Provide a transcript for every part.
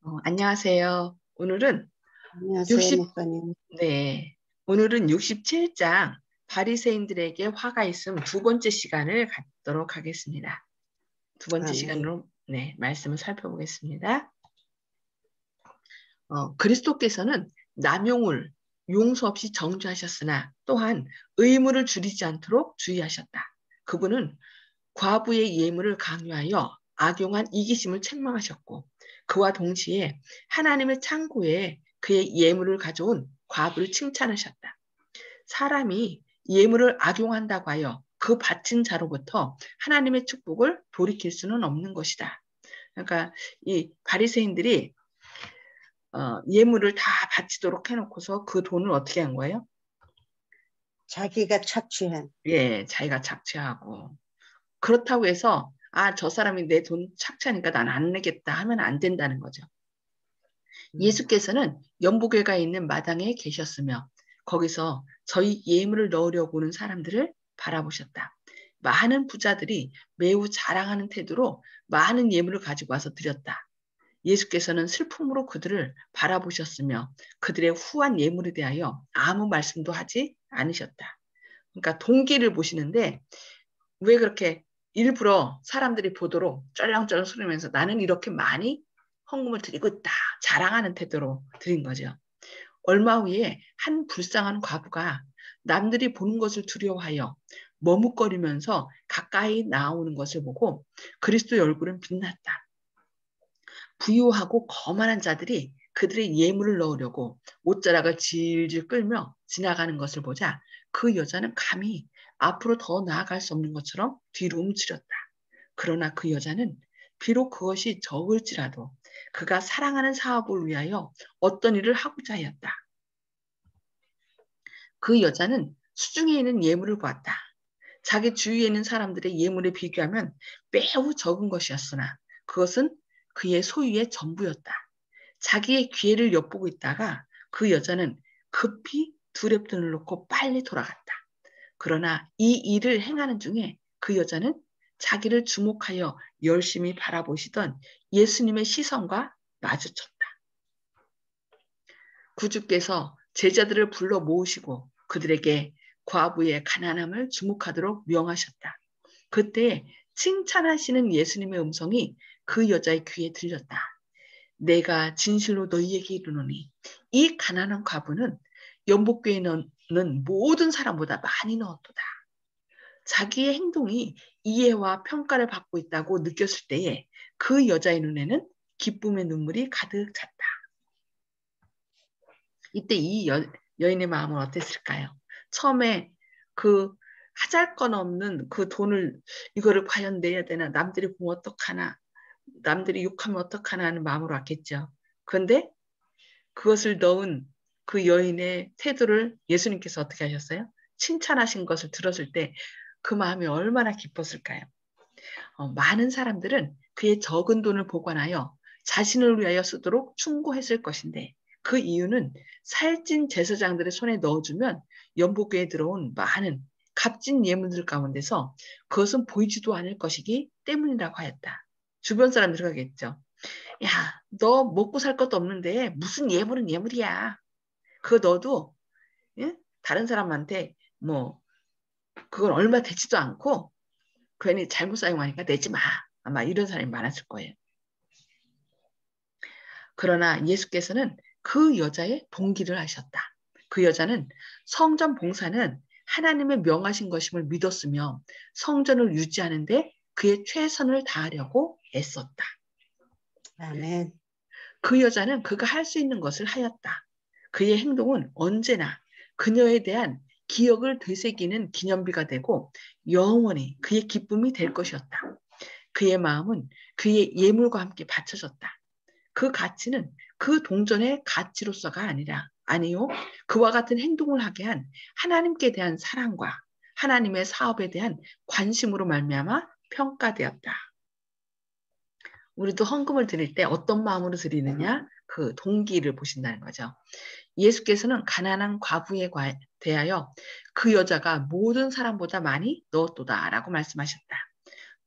안녕하세요. 오늘은 안녕하세요, 60, 목사님. 네. 오늘은 67장 바리새인들에게 화가 있음 두 번째 시간을 갖도록 하겠습니다. 두 번째 아멘. 시간으로 말씀을 살펴보겠습니다. 그리스도께서는 남용을 용서 없이 정죄하셨으나 또한 의무를 줄이지 않도록 주의하셨다. 그분은 과부의 예물을 강요하여 악용한 이기심을 책망하셨고 그와 동시에 하나님의 창고에 그의 예물을 가져온 과부를 칭찬하셨다. 사람이 예물을 악용한다고 하여 그 바친 자로부터 하나님의 축복을 돌이킬 수는 없는 것이다. 그러니까 이 바리새인들이 예물을 다 바치도록 해놓고서 그 돈을 어떻게 한 거예요? 자기가 착취한. 예, 자기가 착취하고 그렇다고 해서 저 사람이 내 돈 착취하니까 난 안 내겠다 하면 안 된다는 거죠. 음, 예수께서는 연복회가 있는 마당에 계셨으며 거기서 저희 예물을 넣으려고 오는 사람들을 바라보셨다. 많은 부자들이 매우 자랑하는 태도로 많은 예물을 가지고 와서 드렸다. 예수께서는 슬픔으로 그들을 바라보셨으며 그들의 후한 예물에 대하여 아무 말씀도 하지 않으셨다. 그러니까 동기를 보시는데 왜 그렇게 일부러 사람들이 보도록 쩔렁쩔렁 소리면서 나는 이렇게 많이 헌금을 드리고 있다. 자랑하는 태도로 드린 거죠. 얼마 후에 한 불쌍한 과부가 남들이 보는 것을 두려워하여 머뭇거리면서 가까이 나오는 것을 보고 그리스도의 얼굴은 빛났다. 부유하고 거만한 자들이 그들의 예물을 넣으려고 옷자락을 질질 끌며 지나가는 것을 보자 그 여자는 감히 앞으로 더 나아갈 수 없는 것처럼 뒤로 움츠렸다. 그러나 그 여자는 비록 그것이 적을지라도 그가 사랑하는 사업을 위하여 어떤 일을 하고자 하였다. 그 여자는 수중에 있는 예물을 보았다. 자기 주위에 있는 사람들의 예물에 비교하면 매우 적은 것이었으나 그것은 그의 소유의 전부였다. 자기의 기회를 엿보고 있다가 그 여자는 급히 두 랩돈을 놓고 빨리 돌아갔다. 그러나 이 일을 행하는 중에 그 여자는 자기를 주목하여 열심히 바라보시던 예수님의 시선과 마주쳤다. 구주께서 제자들을 불러 모으시고 그들에게 과부의 가난함을 주목하도록 명하셨다. 그때 칭찬하시는 예수님의 음성이 그 여자의 귀에 들렸다. 내가 진실로 너희에게 이르노니 이 가난한 과부는 연복궤에 넣는 모든 사람보다 많이 넣었도다. 자기의 행동이 이해와 평가를 받고 있다고 느꼈을 때에 그 여자의 눈에는 기쁨의 눈물이 가득 찼다. 이때 이 여인의 마음은 어땠을까요? 처음에 그 하잘것없는 그 돈을 이거를 과연 내야 되나 남들이 보면 어떡하나 남들이 욕하면 어떡하나 하는 마음으로 왔겠죠. 그런데 그것을 넣은 그 여인의 태도를 예수님께서 어떻게 하셨어요? 칭찬하신 것을 들었을 때 그 마음이 얼마나 기뻤을까요? 많은 사람들은 그의 적은 돈을 보관하여 자신을 위하여 쓰도록 충고했을 것인데 그 이유는 살찐 제사장들의 손에 넣어주면 연복궤에 들어온 많은 값진 예물들 가운데서 그것은 보이지도 않을 것이기 때문이라고 하였다. 주변 사람들이 하겠죠. 야, 너 먹고 살 것도 없는데 무슨 예물은 예물이야. 그거 넣어도 예? 다른 사람한테 뭐 그건 얼마 되지도 않고 괜히 잘못 사용하니까 내지 마. 아마 이런 사람이 많았을 거예요. 그러나 예수께서는 그 여자의 동기를 하셨다. 그 여자는 성전 봉사는 하나님의 명하신 것임을 믿었으며 성전을 유지하는데 그의 최선을 다하려고 애썼다. 아멘. 그 여자는 그가 할 수 있는 것을 하였다. 그의 행동은 언제나 그녀에 대한 기억을 되새기는 기념비가 되고 영원히 그의 기쁨이 될 것이었다. 그의 마음은 그의 예물과 함께 바쳐졌다. 그 가치는 그 동전의 가치로서가 아니요. 그와 같은 행동을 하게 한 하나님께 대한 사랑과 하나님의 사업에 대한 관심으로 말미암아 평가되었다. 우리도 헌금을 드릴 때 어떤 마음으로 드리느냐? 그 동기를 보신다는 거죠. 예수께서는 가난한 과부에 대하여 그 여자가 모든 사람보다 많이 넣었도다라고 말씀하셨다.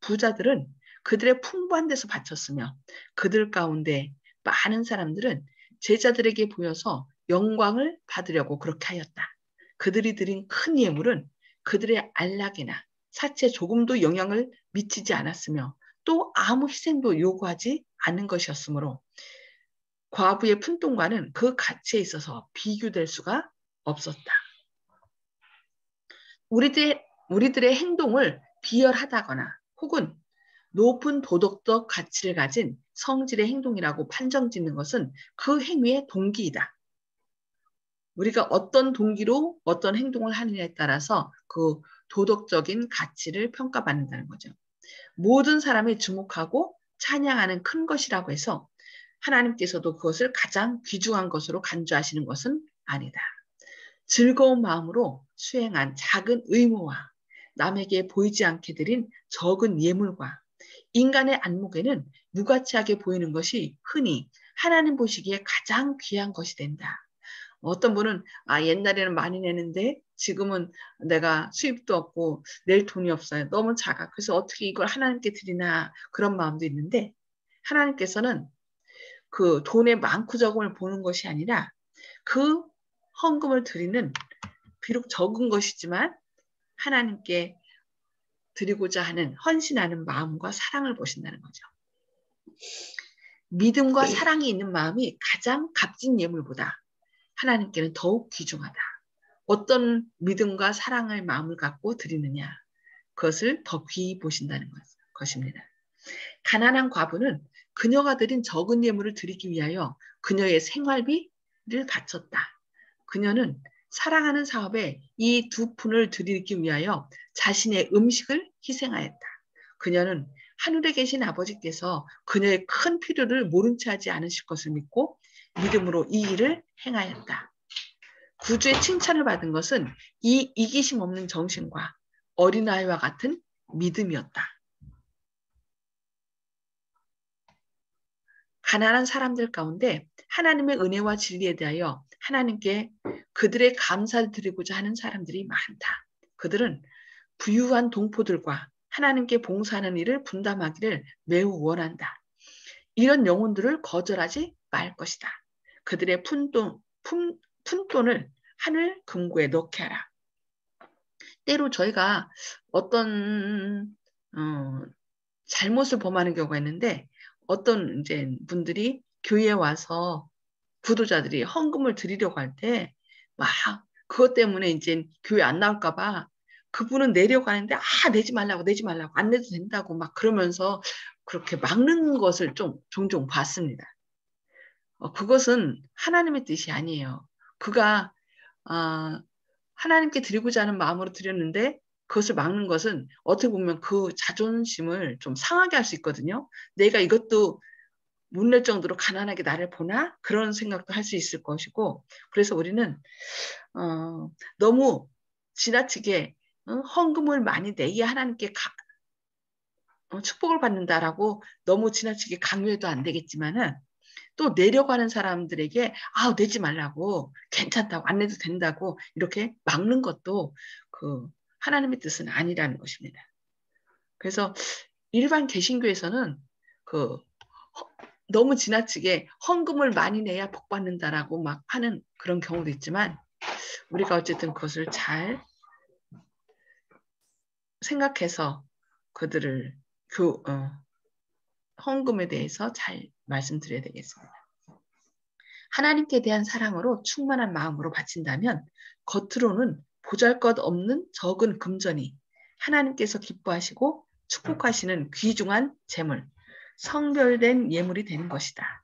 부자들은 그들의 풍부한 데서 바쳤으며 그들 가운데 많은 사람들은 제자들에게 보여서 영광을 받으려고 그렇게 하였다. 그들이 드린 큰 예물은 그들의 안락이나 사치에 조금도 영향을 미치지 않았으며 또 아무 희생도 요구하지 않은 것이었으므로 과부의 푼돈과는 그 가치에 있어서 비교될 수가 없었다. 우리들의 행동을 비열하다거나 혹은 높은 도덕적 가치를 가진 성질의 행동이라고 판정짓는 것은 그 행위의 동기이다. 우리가 어떤 동기로 어떤 행동을 하느냐에 따라서 그 도덕적인 가치를 평가받는다는 거죠. 모든 사람이 주목하고 찬양하는 큰 것이라고 해서 하나님께서도 그것을 가장 귀중한 것으로 간주하시는 것은 아니다. 즐거운 마음으로 수행한 작은 의무와 남에게 보이지 않게 드린 적은 예물과 인간의 안목에는 무가치하게 보이는 것이 흔히 하나님 보시기에 가장 귀한 것이 된다. 어떤 분은 옛날에는 많이 내는데 지금은 내가 수입도 없고 낼 돈이 없어요. 너무 작아. 그래서 어떻게 이걸 하나님께 드리나 그런 마음도 있는데 하나님께서는 그 돈의 많고 적음을 보는 것이 아니라 그 헌금을 드리는 비록 적은 것이지만 하나님께 드리고자 하는 헌신하는 마음과 사랑을 보신다는 거죠. 믿음과 사랑이 있는 마음이 가장 값진 예물보다 하나님께는 더욱 귀중하다. 어떤 믿음과 사랑의 마음을 갖고 드리느냐, 그것을 더 귀히 보신다는 것입니다. 가난한 과부는 그녀가 드린 적은 예물을 드리기 위하여 그녀의 생활비를 바쳤다. 그녀는 사랑하는 사업에 이 2푼을 드리기 위하여 자신의 음식을 희생하였다. 그녀는 하늘에 계신 아버지께서 그녀의 큰 필요를 모른 채 하지 않으실 것을 믿고 믿음으로 이 일을 행하였다. 구주의 칭찬을 받은 것은 이 이기심 없는 정신과 어린아이와 같은 믿음이었다. 가난한 사람들 가운데 하나님의 은혜와 진리에 대하여 하나님께 그들의 감사를 드리고자 하는 사람들이 많다. 그들은 부유한 동포들과 하나님께 봉사하는 일을 분담하기를 매우 원한다. 이런 영혼들을 거절하지 말 것이다. 그들의 푼돈을 하늘 금고에 넣게 하라. 때로 저희가 어떤 잘못을 범하는 경우가 있는데 어떤 이제 분들이 교회에 와서 부도자들이 헌금을 드리려고 할 때 막 그것 때문에 이제 교회 안 나올까 봐 그분은 내려고 하는데 내지 말라고 안 내도 된다고 막 그러면서 그렇게 막는 것을 좀 종종 봤습니다. 그것은 하나님의 뜻이 아니에요. 그가 하나님께 드리고자 하는 마음으로 드렸는데 그것을 막는 것은 어떻게 보면 그 자존심을 좀 상하게 할 수 있거든요. 내가 이것도 못 낼 정도로 가난하게 나를 보나? 그런 생각도 할 수 있을 것이고 그래서 우리는 너무 지나치게 헌금을 많이 내야 하나님께 축복을 받는다라고 너무 지나치게 강요해도 안 되겠지만은 또 내려가는 사람들에게 내지 말라고 괜찮다고 안 내도 된다고 이렇게 막는 것도 그 하나님의 뜻은 아니라는 것입니다. 그래서 일반 개신교에서는 그 너무 지나치게 헌금을 많이 내야 복 받는다라고 막 하는 그런 경우도 있지만 우리가 어쨌든 그것을 잘 생각해서 그들을 헌금에 대해서 잘 말씀드려야 되겠습니다. 하나님께 대한 사랑으로 충만한 마음으로 바친다면 겉으로는 보잘것없는 적은 금전이 하나님께서 기뻐하시고 축복하시는 귀중한 재물, 성별된 예물이 되는 것이다.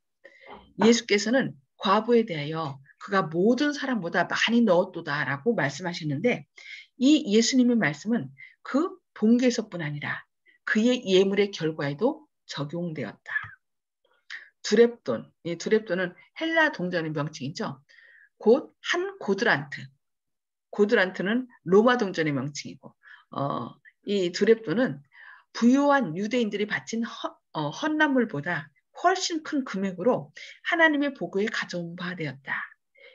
예수께서는 과부에 대하여 그가 모든 사람보다 많이 넣었도다라고 말씀하셨는데 이 예수님의 말씀은 그 본계에서뿐 아니라 그의 예물의 결과에도 적용되었다. 두렙돈, 이 두렙돈은 헬라 동전의 명칭이죠. 곧 한 고드란트, 고드란트는 로마 동전의 명칭이고 이 두렙돈은 부유한 유대인들이 바친 헌납물보다 훨씬 큰 금액으로 하나님의 보고에 가져온 바 되었다.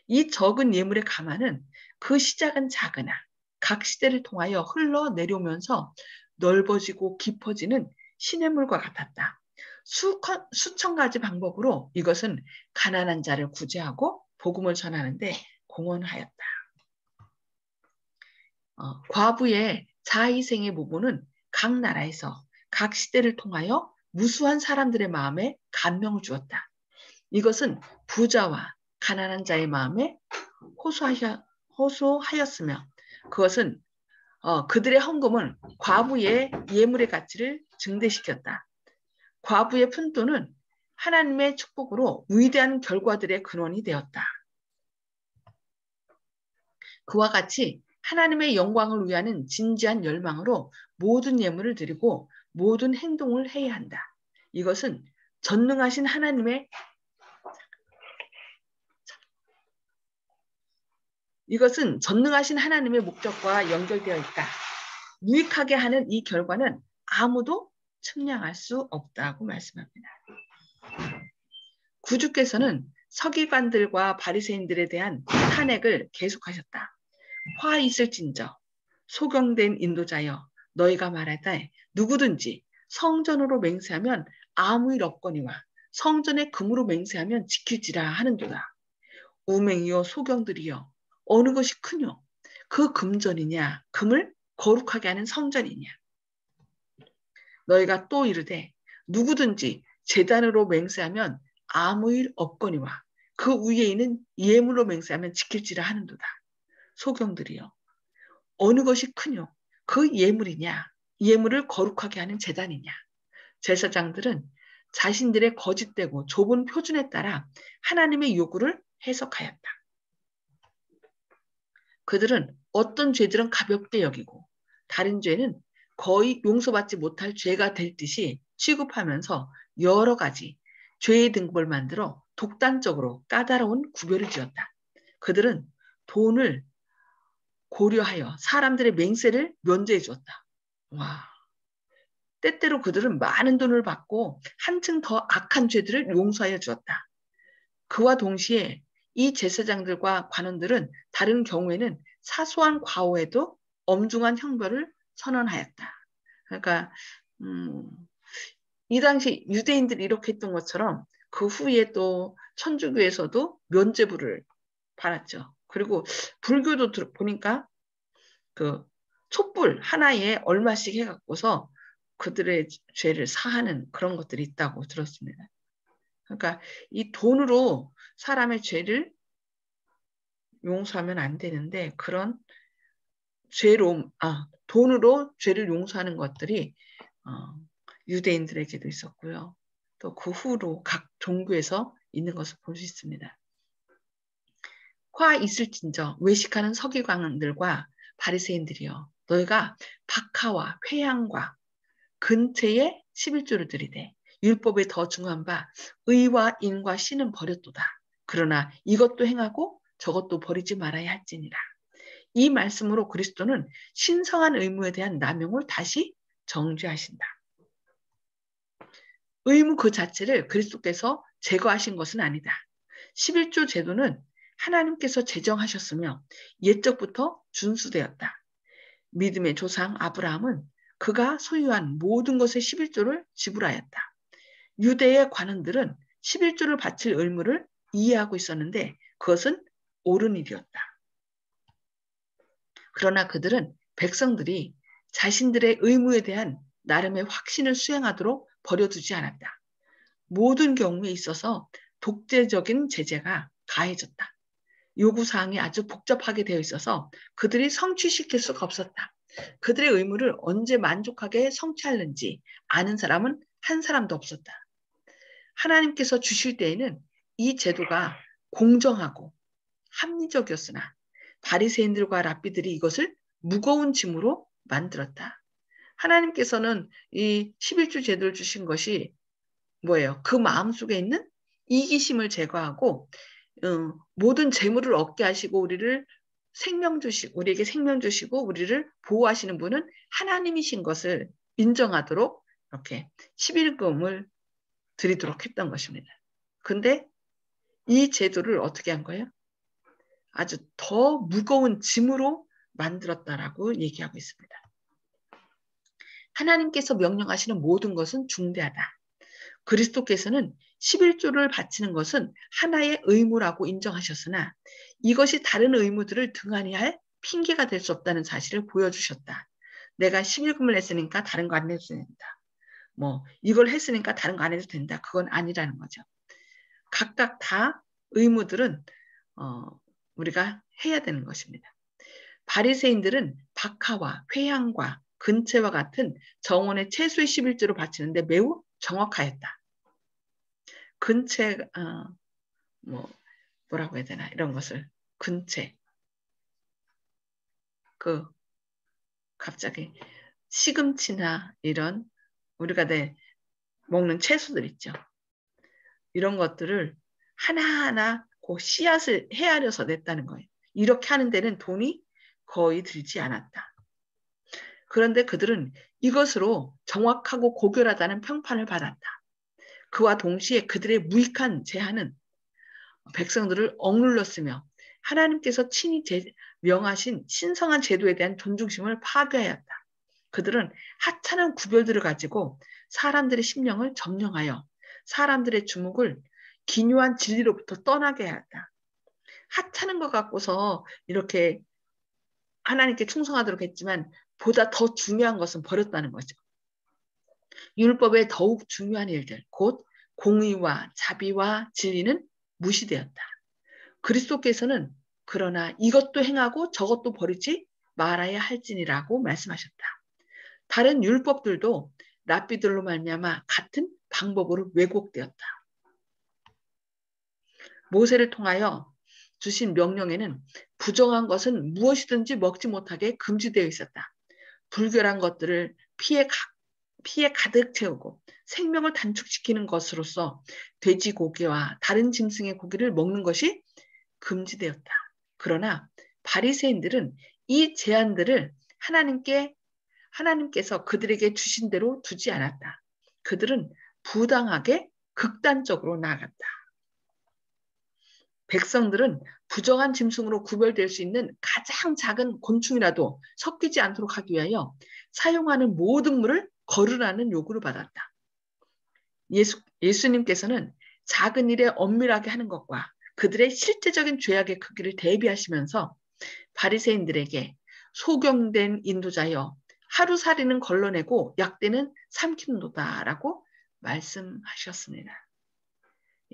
이 적은 예물의 가마는 그 시작은 작으나 각 시대를 통하여 흘러내려오면서 넓어지고 깊어지는 시냇물과 같았다. 수천 가지 방법으로 이것은 가난한 자를 구제하고 복음을 전하는데 공헌하였다. 과부의 자아희생의 모본은 각 나라에서 각 시대를 통하여 무수한 사람들의 마음에 감명을 주었다. 이것은 부자와 가난한 자의 마음에 호소하였으며 그것은 그들의 헌금은 과부의 예물의 가치를 증대시켰다. 과부의 푼돈은 하나님의 축복으로 위대한 결과들의 근원이 되었다. 그와 같이 하나님의 영광을 위하는 진지한 열망으로 모든 예물을 드리고 모든 행동을 해야 한다. 이것은 전능하신 하나님의 목적과 연결되어 있다. 유익하게 하는 이 결과는 아무도 측량할 수 없다고 말씀합니다. 구주께서는 서기관들과 바리새인들에 대한 탄핵을 계속하셨다. 화 있을진저 소경된 인도자여 너희가 말하되 누구든지 성전으로 맹세하면 아무 일 없거니와 성전의 금으로 맹세하면 지킬지라 하는도다. 우맹이여 소경들이여 어느 것이 크뇨? 그 금전이냐 금을 거룩하게 하는 성전이냐? 너희가 또 이르되 누구든지 제단으로 맹세하면 아무 일 없거니와 그 위에 있는 예물로 맹세하면 지킬지라 하는도다. 소경들이여 어느 것이 크뇨? 그 예물이냐? 예물을 거룩하게 하는 제단이냐? 제사장들은 자신들의 거짓되고 좁은 표준에 따라 하나님의 요구를 해석하였다. 그들은 어떤 죄들은 가볍게 여기고 다른 죄는 거의 용서받지 못할 죄가 될 듯이 취급하면서 여러 가지 죄의 등급을 만들어 독단적으로 까다로운 구별을 지었다. 그들은 돈을 고려하여 사람들의 맹세를 면제해 주었다. 와, 때때로 그들은 많은 돈을 받고 한층 더 악한 죄들을 용서하여 주었다. 그와 동시에 이 제사장들과 관원들은 다른 경우에는 사소한 과오에도 엄중한 형벌을 선언하였다. 그러니까 이 당시 유대인들이 이렇게 했던 것처럼 그 후에 또 천주교에서도 면죄부를 받았죠. 그리고 불교도 보니까 그 촛불 하나에 얼마씩 해갖고서 그들의 죄를 사하는 그런 것들이 있다고 들었습니다. 그러니까 이 돈으로 사람의 죄를 용서하면 안 되는데 그런 돈으로 죄를 용서하는 것들이 유대인들에게도 있었고요. 또 그 후로 각 종교에서 있는 것을 볼 수 있습니다. 화 있을진저 외식하는 서기관들과 바리새인들이여 너희가 박하와 회향과 근태에 11조를 드리되 율법에 더 중한 바 의와 인과 신은 버렸도다. 그러나 이것도 행하고 저것도 버리지 말아야 할지니라. 이 말씀으로 그리스도는 신성한 의무에 대한 남용을 다시 정죄하신다. 의무 그 자체를 그리스도께서 제거하신 것은 아니다. 11조 제도는 하나님께서 제정하셨으며 옛적부터 준수되었다. 믿음의 조상 아브라함은 그가 소유한 모든 것의 11조를 지불하였다. 유대의 관원들은 11조를 바칠 의무를 이해하고 있었는데 그것은 옳은 일이었다. 그러나 그들은 백성들이 자신들의 의무에 대한 나름의 확신을 수행하도록 버려두지 않았다. 모든 경우에 있어서 독재적인 제재가 가해졌다. 요구사항이 아주 복잡하게 되어 있어서 그들이 성취시킬 수가 없었다. 그들의 의무를 언제 만족하게 성취하는지 아는 사람은 한 사람도 없었다. 하나님께서 주실 때에는 이 제도가 공정하고 합리적이었으나 바리새인들과 랍비들이 이것을 무거운 짐으로 만들었다. 하나님께서는 이 11주 제도를 주신 것이 뭐예요? 그 마음속에 있는 이기심을 제거하고 모든 재물을 얻게 하시고 우리에게 생명 주시고 우리를 보호하시는 분은 하나님이신 것을 인정하도록 이렇게 11금을 드리도록 했던 것입니다. 근데 이 제도를 어떻게 한 거예요? 아주 더 무거운 짐으로 만들었다라고 얘기하고 있습니다. 하나님께서 명령하시는 모든 것은 중대하다. 그리스도께서는 11조를 바치는 것은 하나의 의무라고 인정하셨으나 이것이 다른 의무들을 등한히 할 핑계가 될 수 없다는 사실을 보여주셨다. 내가 11금을 했으니까 다른 거 안 해도 된다. 뭐 이걸 했으니까 다른 거 안 해도 된다. 그건 아니라는 거죠. 각각 다 의무들은 우리가 해야 되는 것입니다. 바리새인들은 박하와 회향과 근체와 같은 정원의 최소의 11조를 바치는데 매우 정확하였다. 근체, 뭐라고 해야 되나 이런 것을 근체 갑자기 시금치나 이런 우리가 먹는 채소들 있죠. 이런 것들을 하나하나 그 씨앗을 헤아려서 냈다는 거예요. 이렇게 하는 데는 돈이 거의 들지 않았다. 그런데 그들은 이것으로 정확하고 고결하다는 평판을 받았다. 그와 동시에 그들의 무익한 제한은 백성들을 억눌렀으며 하나님께서 친히 명하신 신성한 제도에 대한 존중심을 파괴하였다. 그들은 하찮은 구별들을 가지고 사람들의 심령을 점령하여 사람들의 주목을 기묘한 진리로부터 떠나게 하였다. 하찮은 것 갖고서 이렇게 하나님께 충성하도록 했지만 보다 더 중요한 것은 버렸다는 거죠. 율법의 더욱 중요한 일들, 곧 공의와 자비와 진리는 무시되었다. 그리스도께서는 그러나 이것도 행하고 저것도 버리지 말아야 할지니라고 말씀하셨다. 다른 율법들도 랍비들로 말미암아 같은 방법으로 왜곡되었다. 모세를 통하여 주신 명령에는 부정한 것은 무엇이든지 먹지 못하게 금지되어 있었다. 불결한 것들을 피에 가득 채우고 생명을 단축시키는 것으로서 돼지고기와 다른 짐승의 고기를 먹는 것이 금지되었다. 그러나 바리새인들은 이 제한들을 하나님께서 그들에게 주신 대로 두지 않았다. 그들은 부당하게 극단적으로 나아갔다. 백성들은 부정한 짐승으로 구별될 수 있는 가장 작은 곤충이라도 섞이지 않도록 하기 위하여 사용하는 모든 물을 거르라는 요구를 받았다. 예수님께서는 작은 일에 엄밀하게 하는 것과 그들의 실제적인 죄악의 크기를 대비하시면서 바리새인들에게 소경된 인도자여 하루살이는 걸러내고 약대는 삼키는도다라고 말씀하셨습니다.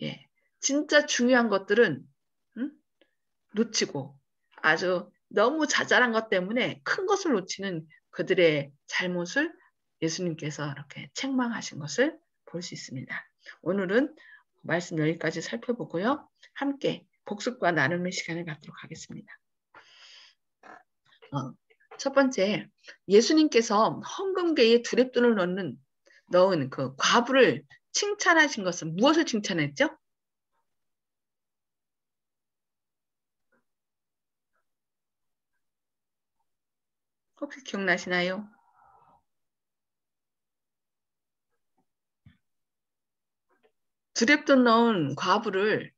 예, 진짜 중요한 것들은 놓치고 아주 너무 자잘한 것 때문에 큰 것을 놓치는 그들의 잘못을 예수님께서 이렇게 책망하신 것을 볼 수 있습니다. 오늘은 말씀 여기까지 살펴보고요. 함께 복습과 나눔의 시간을 갖도록 하겠습니다. 첫 번째, 예수님께서 헌금계에 두랩돈을 넣은 그 과부를 칭찬하신 것은 무엇을 칭찬했죠? 혹시 기억나시나요? 두랩돈 넣은 과부를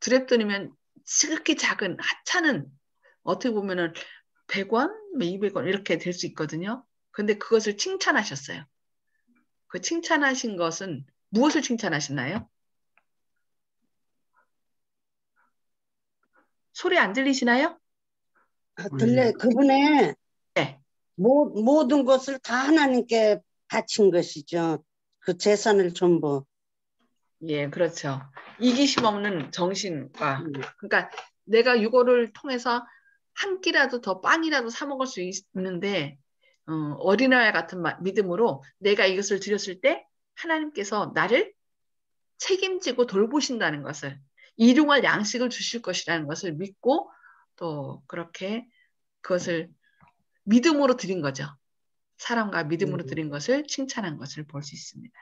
두랩돈이면 지극히 작은 하찮은 어떻게 보면은 100원, 200원 이렇게 될 수 있거든요. 근데 그것을 칭찬하셨어요. 그 칭찬하신 것은 무엇을 칭찬하시나요? 소리 안 들리시나요? 그분의 네. 모든 것을 다 하나님께 바친 것이죠. 그 재산을 전부. 예, 그렇죠. 이기심 없는 정신과 그러니까 내가 이거를 통해서 한 끼라도 더 빵이라도 사 먹을 수 있는데 어린아이 같은 믿음으로 내가 이것을 드렸을 때 하나님께서 나를 책임지고 돌보신다는 것을 일용할 양식을 주실 것이라는 것을 믿고 또 그렇게 그것을 믿음으로 드린 거죠. 사람과 믿음으로 드린 것을 칭찬한 것을 볼 수 있습니다.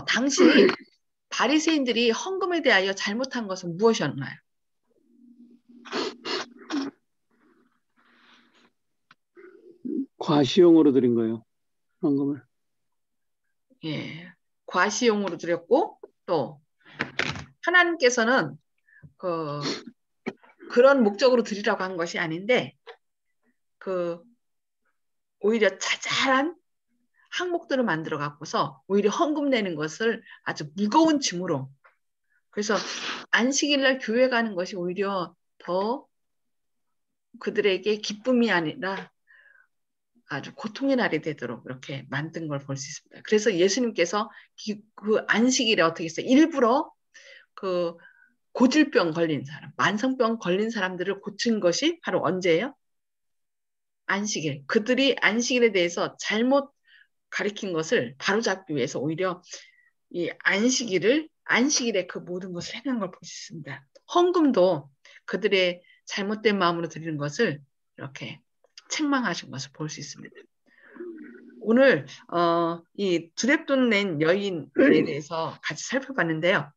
당시 바리새인들이 헌금에 대하여 잘못한 것은 무엇이었나요? 과시용으로 드린 거예요. 헌금을. 예, 과시용으로 드렸고 또 하나님께서는 그런 목적으로 드리라고 한 것이 아닌데 오히려 자잘한 항목들을 만들어 갖고서 오히려 헌금 내는 것을 아주 무거운 짐으로, 그래서 안식일날 교회 가는 것이 오히려 더 그들에게 기쁨이 아니라 아주 고통의 날이 되도록 그렇게 만든 걸 볼 수 있습니다. 그래서 예수님께서 그 안식일에 어떻게 했어요? 일부러 그 고질병 걸린 사람, 만성병 걸린 사람들을 고친 것이 바로 언제예요? 안식일. 그들이 안식일에 대해서 잘못 가리킨 것을 바로잡기 위해서 오히려 이 안식일에 그 모든 것을 행한 걸 볼 수 있습니다. 헌금도 그들의 잘못된 마음으로 드리는 것을 이렇게 책망하신 것을 볼 수 있습니다. 오늘 이 두렙돈 낸 여인에 대해서 같이 살펴봤는데요.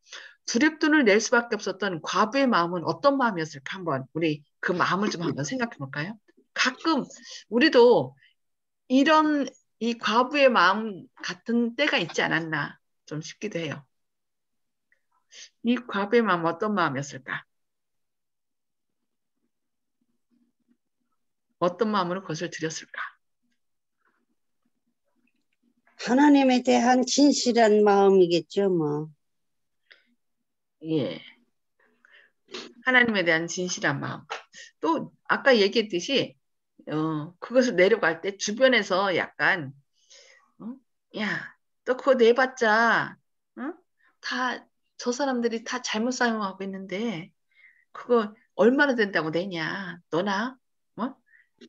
두렙돈을 낼 수밖에 없었던 과부의 마음은 어떤 마음이었을까? 한번 우리 그 마음을 좀 한번 생각해 볼까요? 가끔 우리도 이런 이 과부의 마음 같은 때가 있지 않았나 좀 싶기도 해요. 이 과부의 마음 어떤 마음이었을까? 어떤 마음으로 그것을 드렸을까? 하나님에 대한 진실한 마음이겠죠, 뭐. 예. 하나님에 대한 진실한 마음. 또 아까 얘기했듯이 그것을 내려갈 때 주변에서 약간 야, 또 그거 내봤자 다 저 사람들이 다 잘못 사용하고 있는데 그거 얼마나 된다고 내냐? 너나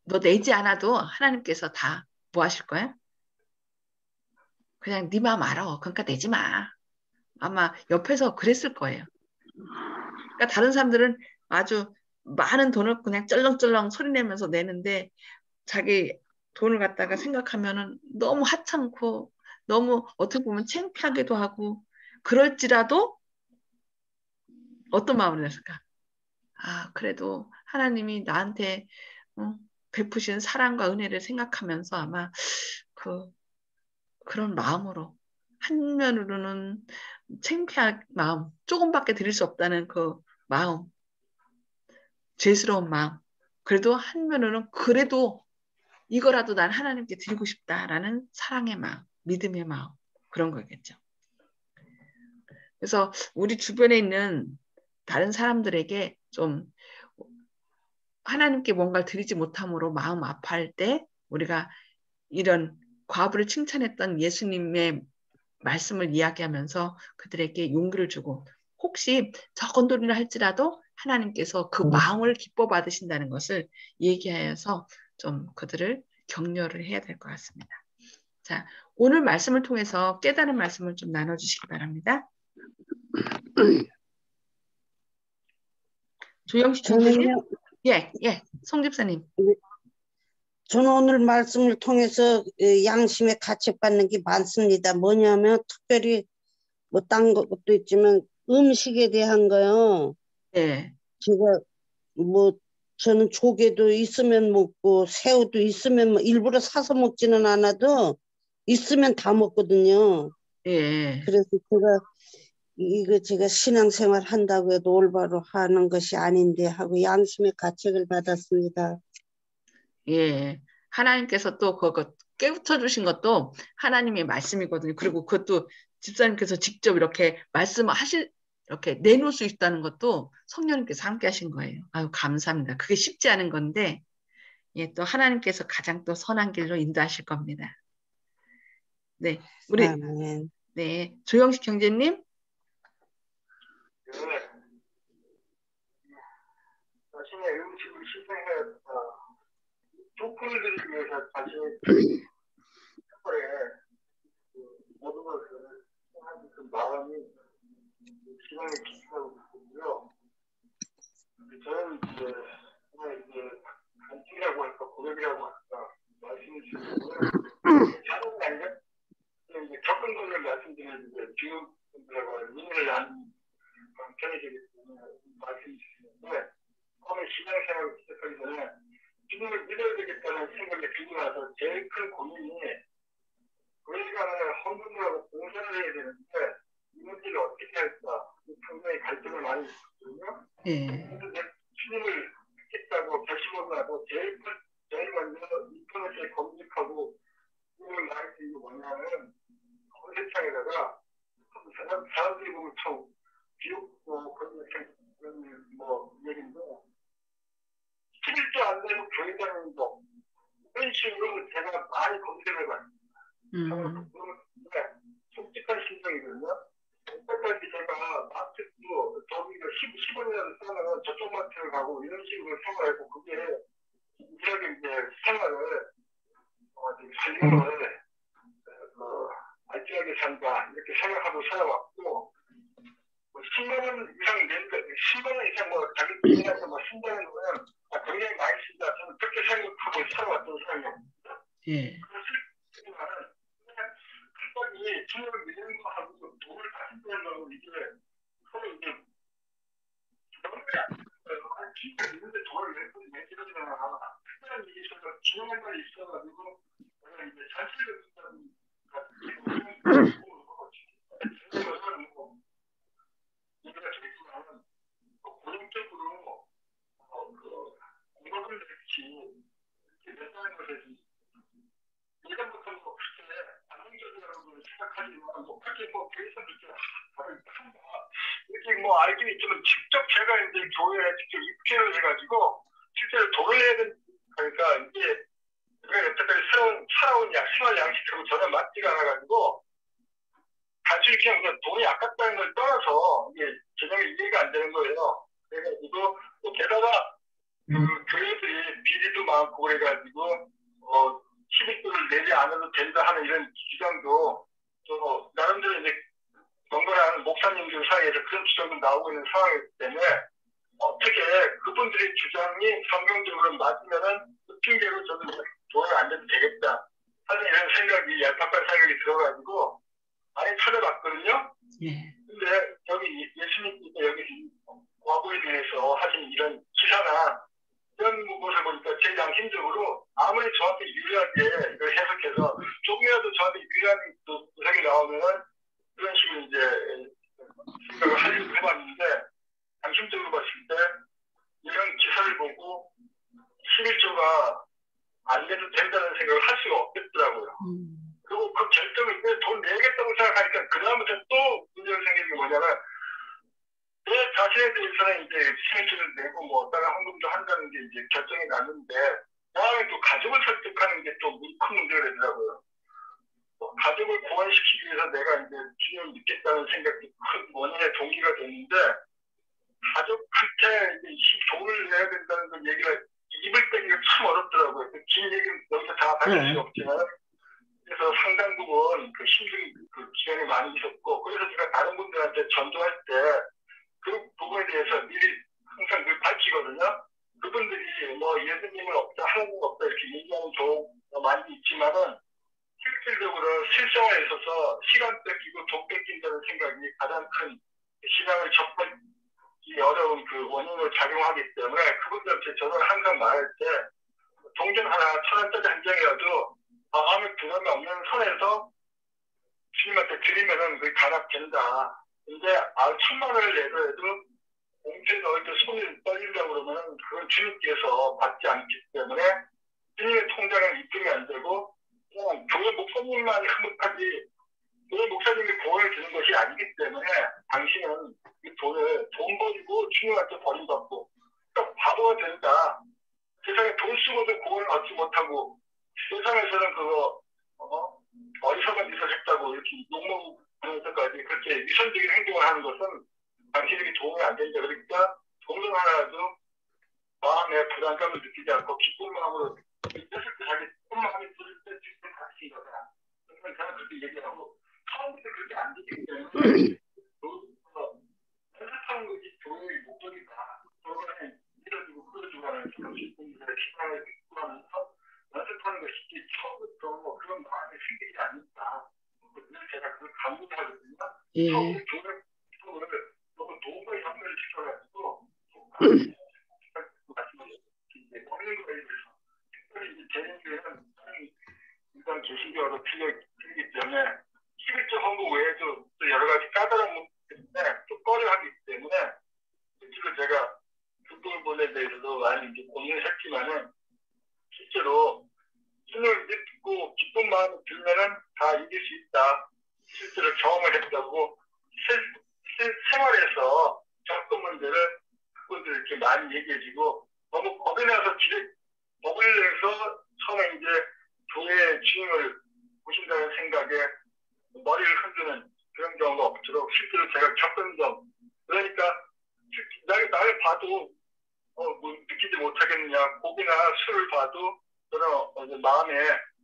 너 내지 않아도 하나님께서 다 뭐 하실 거야? 그냥 네 마음 알아. 그러니까 내지 마. 아마 옆에서 그랬을 거예요. 그러니까 다른 사람들은 아주 많은 돈을 그냥 쩔렁쩔렁 소리내면서 내는데 자기 돈을 갖다가 생각하면은 너무 하찮고 너무 어떻게 보면 창피하기도 하고 그럴지라도 어떤 마음을 냈을까? 아, 그래도 하나님이 나한테 베푸신 사랑과 은혜를 생각하면서 아마 그런 마음으로 한면으로는 창피한 마음, 조금밖에 드릴 수 없다는 그 마음, 죄스러운 마음. 그래도 한면으로는 그래도 이거라도 난 하나님께 드리고 싶다라는 사랑의 마음, 믿음의 마음, 그런 거겠죠. 그래서 우리 주변에 있는 다른 사람들에게 좀 하나님께 뭔가를 드리지 못함으로 마음 아파할 때 우리가 이런 과부를 칭찬했던 예수님의 말씀을 이야기하면서 그들에게 용기를 주고 혹시 적은 돈이라 할지라도 하나님께서 그 마음을 기뻐 받으신다는 것을 얘기하여서 좀 그들을 격려를 해야 될 것 같습니다. 자, 오늘 말씀을 통해서 깨달은 말씀을 좀 나눠주시기 바랍니다. 조영식 총재님? 저는요, 예, 송 집사님. 저는 오늘 말씀을 통해서 양심에 가책받는 게 많습니다. 뭐냐면 특별히 뭐 딴 것도 있지만 음식에 대한 거요. 예, 제가 뭐 저는 조개도 있으면 먹고 새우도 있으면 일부러 사서 먹지는 않아도 있으면 다 먹거든요. 예, 그래서 제가 신앙생활 한다고 해도 올바로 하는 것이 아닌데 하고 양심의 가책을 받았습니다. 예. 하나님께서 또 그거 깨우쳐 주신 것도 하나님의 말씀이거든요. 그리고 그것도 집사님께서 직접 이렇게 이렇게 내놓을 수 있다는 것도 성령님께서 함께 하신 거예요. 아유, 감사합니다. 그게 쉽지 않은 건데, 예, 또 하나님께서 가장 또 선한 길로 인도하실 겁니다. 네, 아멘. 네, 조영식 형제님. 자신의 음식을 희생하였다. 조건을 드리기 위해서 자신의 생활에 모든 것을 하는 그 마음이 신앙의 기초라고 보고요. 저는 간증이라고 할까 고백이라고 할까 말씀을 주시는데 자는 아니라 겪은 것을 말씀드리는데 지금 분들하고 인연을 안 편이 되기 때문에 말씀 주시는데 처음에 신앙생활을 시작하기 전에 주님을 믿어야 되겠다는 생각이 들고 나서 제일 큰 고민이 그 시간에 헌금을 봉사를 해야 되는데 이 문제를 어떻게 할까 굉장히 갈등을 많이 했거든요. 예, 그래서 주님을 믿겠다고 결심하고 나서 제일 먼저 인터넷에 검색하고 주님을 나한테 이거 뭐냐 세상에다가 사람들이 보면 참 귀엽고 그런 뭐 얘기인데 11조 안 되고 교회 다니는 거 이런 식으로 제가 많이 검색을 해봤습니다. 그런데 솔직한 심정이거든요. 그때까지 제가 마트도 저기가 10원이라도 싸면 저쪽 마트를 가고 이런 식으로 생활했고 그게 이렇게 이제 생활을 삶을 알뜰하게 산다 이렇게 생각하고 살아왔고 10만 원 이상 낸다 10만 원 이상 뭐 자기 돈한테 뭐 쓴다는 거는 굉장히 많이 쓴다 저는 그렇게 생각하고 살아왔던 사람이에요. 예. 그렇지만 갑자기 주님을 믿는 거 하고 돈을 다 쓴다는 거고 이게 서로 이제 너무 주님을 믿는데 돈을 왜 쓰잖아. 특별한 일이 있어서 진행한 말이 있어가지고 내가 이제 잔치를 쓴다는 얘기가 되겠지만 고정적으로 공부를 했지 이렇게 낸다는 것이 예전부터 뭐 그렇게 안정적이라고 생각하지만 뭐 그렇게 뭐 교회에서 그렇게 한다 이렇게 뭐 알긴 있지만 직접 제가 이제 교회에 직접 입회를 해가지고 실제로 돈을 내야 되는 그러니까 이게 우리가 여태까지 살아온 생활 양식하고 전혀 맞지가 않아가지고 단순히 그냥 돈이 아깝다는 걸 떠나서 이게 개념이 이해가 안 되는 거예요. 그래가지고 또 게다가 그 교회들이 비리도 많고 그래가지고 11조를 내지 않아도 된다 하는 이런 주장도 또 나름대로 이제 경건한 목사님들 사이에서 그런 주장도 나오고 있는 상황이기 때문에 어떻게 그분들의 주장이 성경적으로 맞으면은 그 핑계로 저는 돈을 안 내도 되겠다 하는 이런 생각이 얄팍한 생각이 들어가지고 많이 찾아봤거든요. 예. 근데 여기 예수님께서 여기 과거에 대해서 하신 이런 기사나 이런 것을 보니까 제 양심적으로 아무리 저한테 유리하게 이걸 해석해서 조금이라도 저한테 유리한 해석이 나오면은 그런 식으로 이제 생각을 하려고 해봤는데 양심적으로 봤을 때 이런 기사를 보고 11조가 안 내도 된다는 생각을 할 수가 없겠더라고요. 그리고 그 결정을 돈 내겠다고 생각하니까 그다음부터 또 문제가 생기는 게 뭐냐면 내 자신에 대해서는 이제 세금을 내고 뭐 다른 헌금도 한다는 게 이제 결정이 났는데 그다음에 또 가족을 설득하는 게 또 큰 문제가 되더라고요. 가족을 구원시키기 위해서 내가 이제 주님을 믿겠다는 생각이 큰 원인의 동기가 됐는데 가족한테 돈을 내야 된다는 그 얘기가 입을 떼기가 참 어렵더라고요. 긴 얘기는 여기서 다 밝힐 수 없지만 그래서 상당 부분 그 힘든 그 기간이 많이 있었고 그래서 제가 다른 분들한테 전도할 때 그 부분에 대해서 미리 항상 그 밝히거든요. 그분들이 뭐 예수님은 없다, 하나님 없다 이렇게 얘기하는 경우가 많이 있지만은 실질적으로 실생활에 있어서 시간 뺏기고 돈 뺏긴다는 생각이 가장 큰 신앙을 접하기 어려운 그 원인으로 작용하기 때문에 그분들한테 저는 항상 말할 때 동전 하나 1,000원짜리 한 장이라도 마음에 부담이 없는 선에서 주님한테 드리면은 그게 단합된다. 근데 1,000만 원을 내더라도 공채에서 이렇게 손을 떨린다고 그러면은 그건 주님께서 받지 않기 때문에 주님의 통장은 입금이 안 되고 그냥 교회 목사님만이 흐뭇하지 교회 목사님이 구원을 주는 것이 아니기 때문에 당신은 이 돈을 돈 버리고 주님한테 버림받고 그러니까 바보가 된다. 세상에 돈 쓰고도 구원을 얻지 못하고 세상에서는 그거 어리석은 짓을 했다고 이렇게 욕먹으면서까지 그렇게 위선적인 행동을 하는 것은 당신에게 도움이 안 된다. 그러니까 돈을 하나라도 마음에 부담감을 느끼지 않고 기쁜 마음으로 했을 때 자기 기쁜 마음이 들을 때 주님을 가르친 거다. 그러니까 저는 그렇게 얘기하고 처음부터 그렇게 안 되기 때문에 연습하는 것이 교회의 목적이다. 교회에 밀어주고 끌어주고 하는 그런 분들의 시간을 믿고 하면서 연습하는 것이 처음부터 그런 마음이 생기지 않는다. 그래서 제가 그걸 강조하거든요. 처음에 교회를 너무 노무의 협력을 시켜가지고 먹는 거에 대해서 특별히 이제 재능교회는 일단 개신교와도 틀리기 때문에 11조 헌금 외에도 또 여러 가지 까다로운 문제 때문에 또 꺼려하기 때문에 실제로 제가 그 부분에 대해서도 많이 이제 고민을 했지만은 실제로 주님을 믿고 기쁜 마음이 들면은 다 이길 수 있다. 실제로 경험을 했다고 생활에서 접근 문제를 그분들 이렇게 많이 얘기해주고 너무 겁이 나서 겁을 내서 처음에 이제 교회 주님을 보신다는 생각에 머리를 흔드는 그런 경우가 없도록 실제로 제가 겪은 점 그러니까 나를 봐도 뭐 느끼지 못하겠느냐 고기나 술을 봐도 저는 마음에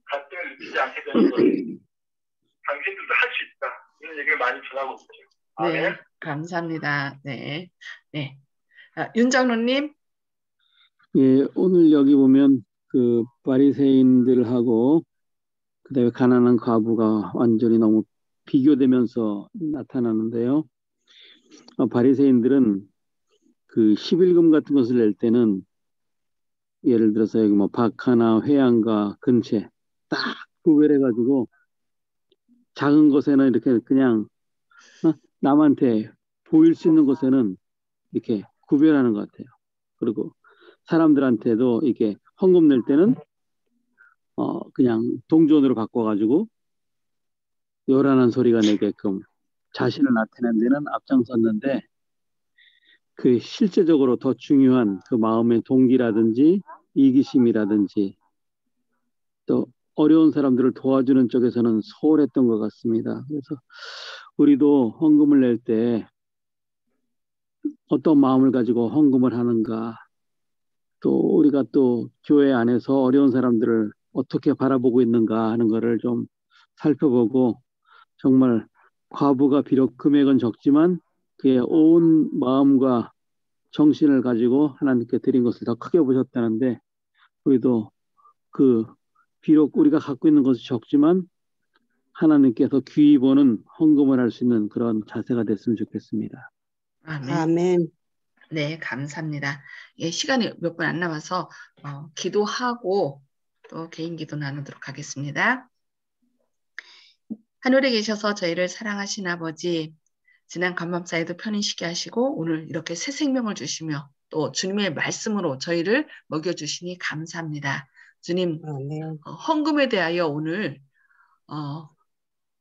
갈등을 느끼지 않게 되는 것을 당신들도 할 수 있다 이런 얘기를 많이 전하고 있죠. 네, 감사합니다. 네, 네. 윤 장로님. 예, 오늘 여기 보면 그 바리새인들하고 그다음에 가난한 과부가 완전히 너무 비교되면서 나타나는데요. 바리새인들은 그 11금 같은 것을 낼 때는 예를 들어서 여기 뭐 박하나 회양과 근체 딱 구별해가지고 작은 것에는 이렇게 그냥 남한테 보일 수 있는 것에는 이렇게 구별하는 것 같아요. 그리고 사람들한테도 이게 헌금 낼 때는 그냥 동전으로 바꿔가지고 요란한 소리가 내게끔 자신을 나타내는 데는 앞장섰는데 그 실제적으로 더 중요한 그 마음의 동기라든지 이기심이라든지 또 어려운 사람들을 도와주는 쪽에서는 소홀했던 것 같습니다. 그래서 우리도 헌금을 낼 때 어떤 마음을 가지고 헌금을 하는가 또 우리가 또 교회 안에서 어려운 사람들을 어떻게 바라보고 있는가 하는 거를 좀 살펴보고 정말 과부가 비록 금액은 적지만 그의 온 마음과 정신을 가지고 하나님께 드린 것을 더 크게 보셨다는데 우리도 비록 우리가 갖고 있는 것이 적지만 하나님께서 귀히 보는 헌금을 할 수 있는 그런 자세가 됐으면 좋겠습니다. 아멘. 네, 감사합니다. 예, 시간이 몇 분 안 남아서 기도하고 또 개인 기도 나누도록 하겠습니다. 하늘에 계셔서 저희를 사랑하신 아버지, 지난 감감사에도 편히 쉬게 하시고 오늘 이렇게 새 생명을 주시며 또 주님의 말씀으로 저희를 먹여주시니 감사합니다. 주님, 헌금에 대하여 오늘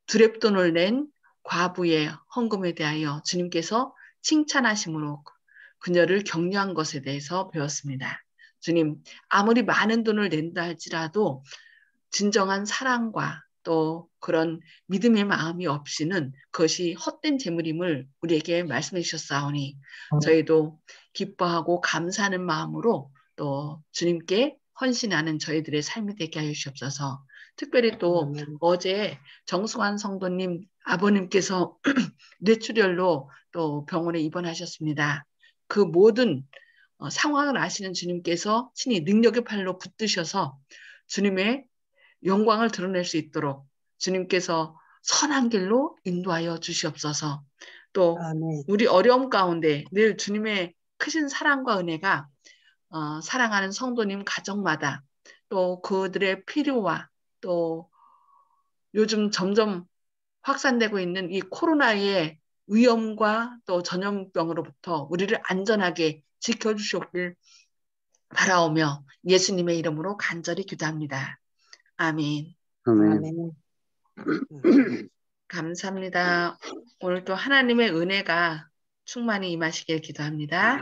두렙돈을 낸 과부의 헌금에 대하여 주님께서 칭찬하심으로 그녀를 격려한 것에 대해서 배웠습니다. 주님, 아무리 많은 돈을 낸다 할지라도 진정한 사랑과 또 그런 믿음의 마음이 없이는 그것이 헛된 재물임을 우리에게 말씀해 주셨사오니 저희도 기뻐하고 감사하는 마음으로 또 주님께 헌신하는 저희들의 삶이 되게 하여 주시옵소서. 특별히 또 어제 정승환 성도님 아버님께서 뇌출혈로 또 병원에 입원하셨습니다. 그 모든 상황을 아시는 주님께서 친히 능력의 팔로 붙드셔서 주님의 영광을 드러낼 수 있도록 주님께서 선한 길로 인도하여 주시옵소서. 또 우리 어려움 가운데 늘 주님의 크신 사랑과 은혜가 사랑하는 성도님 가정마다 또 그들의 필요와 또 요즘 점점 확산되고 있는 이 코로나의 위험과 또 전염병으로부터 우리를 안전하게 지켜주시옵길 바라오며 예수님의 이름으로 간절히 기도합니다. 아멘. 아멘. 감사합니다. 오늘도 하나님의 은혜가 충만히 임하시길 기도합니다.